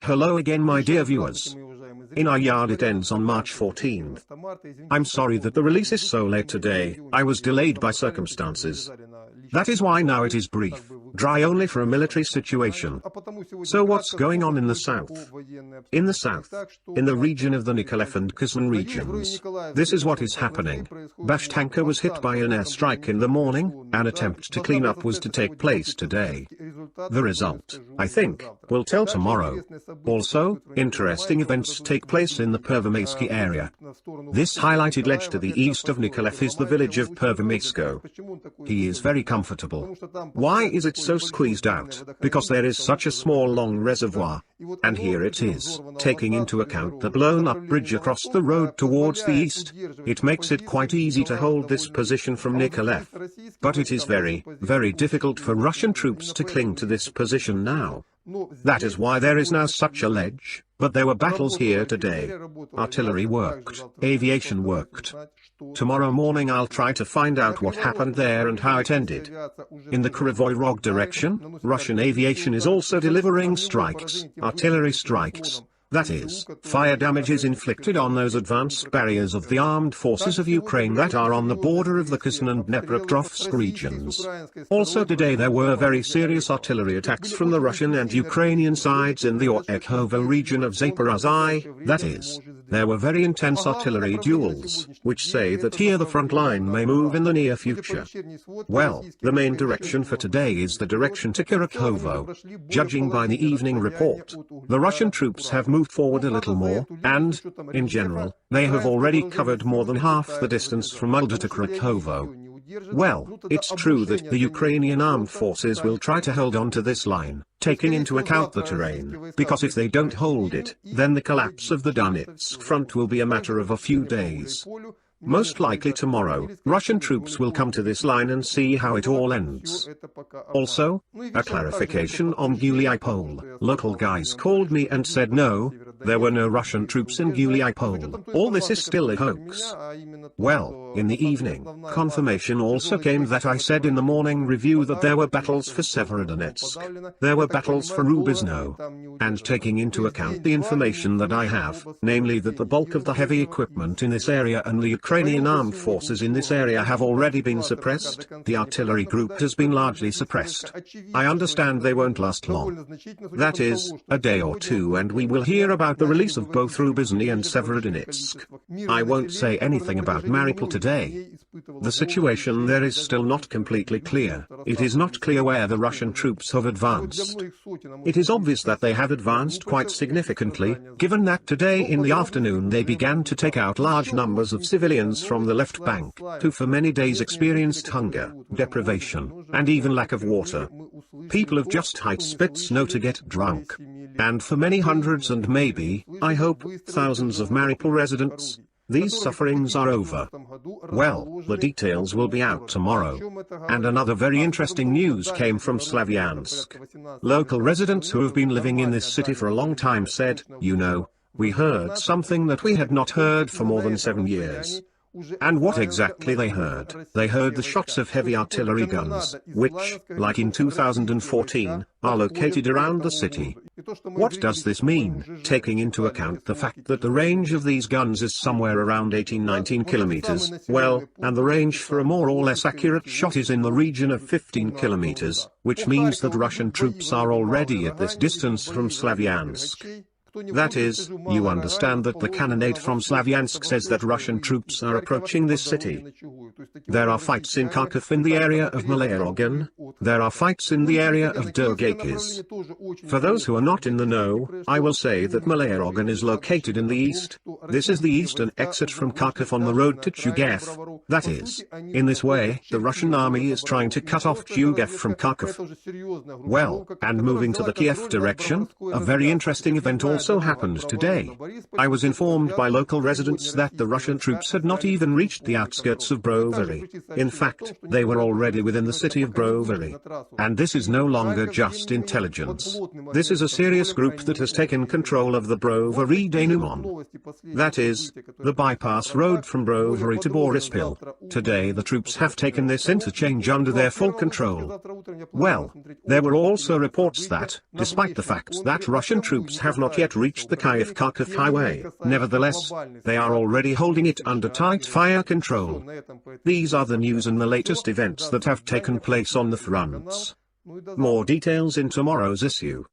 Hello again, my dear viewers. In our yard it ends on March 14th. I'm sorry that the release is so late today. I was delayed by circumstances. That is why now it is brief, dry only for a military situation. So what's going on in the south? In the south, in the region of the Nikolaev and Kherson regions, this is what is happening. Bashtanka was hit by an airstrike in the morning. An attempt to clean up was to take place today. The result, I think, will tell tomorrow. Also, interesting events take place in the Pervomaysky area. This highlighted ledge to the east of Nikolaev is the village of Pervomaysko. He is very comfortable. Why is it so squeezed out? Because there is such a small long reservoir. And here it is, taking into account the blown-up bridge across the road towards the east. It makes it quite easy to hold this position from Nikolaev. But it is very, very difficult for Russian troops to cling to this position now. That is why there is now such a ledge, but there were battles here today. Artillery worked, aviation worked. Tomorrow morning I'll try to find out what happened there and how it ended. In the Kryvyi Rog direction, Russian aviation is also delivering strikes, artillery strikes. That is, fire damages inflicted on those advanced barriers of the armed forces of Ukraine that are on the border of the Kherson and Dnepropetrovsk regions. Also today there were very serious artillery attacks from the Russian and Ukrainian sides in the Orekhovo region of Zaporozhye, that is, there were very intense artillery duels, which say that here the front line may move in the near future. Well, the main direction for today is the direction to Orekhovo. Judging by the evening report, the Russian troops have moved forward a little more, and, in general, they have already covered more than half the distance from Ulda to Orekhovo. Well, it's true that the Ukrainian armed forces will try to hold on to this line, taking into account the terrain, because if they don't hold it, then the collapse of the Donetsk front will be a matter of a few days. Most likely tomorrow, Russian troops will come to this line and see how it all ends. Also, a clarification on Yuriy. Local guys called me and said no, there were no Russian troops in Yuriy. All this is still a hoax. Well, in the evening, confirmation also came that I said in the morning review that there were battles for Severodonetsk. There were battles for Rubizno. And taking into account the information that I have, namely that the bulk of the heavy equipment in this area and the Ukrainian armed forces in this area have already been suppressed, the artillery group has been largely suppressed. I understand they won't last long. That is, a day or two, and we will hear about the release of both Rubizny and Severodonetsk. I won't say anything about Mariupol today. The situation there is still not completely clear. It is not clear where the Russian troops have advanced. It is obvious that they have advanced quite significantly, given that today in the afternoon they began to take out large numbers of civilians from the left bank, who for many days experienced hunger, deprivation, and even lack of water. People have just hit spits no to get drunk. And for many hundreds and maybe, I hope, thousands of Mariupol residents, these sufferings are over. Well, the details will be out tomorrow. And another very interesting news came from Slavyansk. Local residents who have been living in this city for a long time said, you know, we heard something that we had not heard for more than 7 years. And what exactly they heard? They heard the shots of heavy artillery guns, which, like in 2014, are located around the city. What does this mean, taking into account the fact that the range of these guns is somewhere around 18-19 kilometers, well, and the range for a more or less accurate shot is in the region of 15 kilometers, which means that Russian troops are already at this distance from Slavyansk. That is, you understand that the cannonade from Slavyansk says that Russian troops are approaching this city. There are fights in Kharkiv in the area of Malaya-Rogan. There are fights in the area of Dergakis. For those who are not in the know, I will say that Malaya-Rogan is located in the east. This is the eastern exit from Kharkiv on the road to Chugayev. That is, in this way, the Russian army is trying to cut off Chugayev from Kharkiv. Well, and moving to the Kiev direction, a very interesting event also happened today. I was informed by local residents that the Russian troops had not even reached the outskirts of Brovary. In fact, they were already within the city of Brovary. And this is no longer just intelligence. This is a serious group that has taken control of the Brovary denouement. That is, the bypass road from Brovary to Borispil. Well, today the troops have taken this interchange under their full control. Well, there were also reports that, despite the fact that Russian troops have not yet reached the Kyiv-Kharkiv highway, nevertheless, they are already holding it under tight fire control. These are the news and the latest events that have taken place on the fronts. More details in tomorrow's issue.